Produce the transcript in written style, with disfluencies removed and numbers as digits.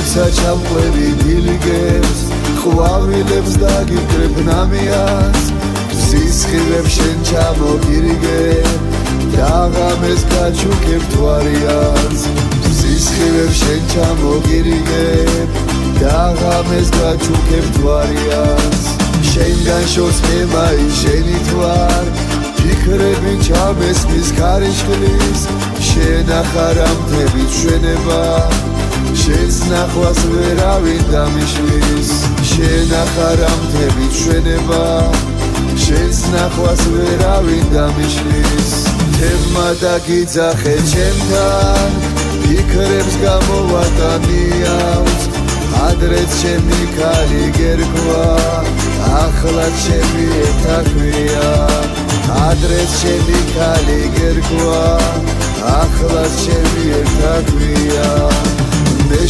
როცა ჩამყვევი დილგებს ყვავილებს დაგიკრებ ნამიას სისხლებს შენ ჩამოგირიგებ და ღამეს გაჩუქებ თვარიანს სისხლებს შენ ჩამოგირიგებ და ღამეს გაჩუქებ თვარიანს შენგან შორს მემაი შენი თვარ ფიქრები ჩამესმის ქარიშხლის შენ ახარა მთები ჩვენება შენს ნახვას ვერავინ დამიშლის შენ ახარა მთები ჩვენება შენს ნახვას ვერავინ დამიშლის თებმა დაგიძახე ჩემთან ფიქრებს გამოვატანიავს ადრეც ჩემი ქალი გერქვა ახლაც ჩემი ეთაქვია ადრეც ჩემი ქალი გერქვა ახლაც ჩემი ეთაქვია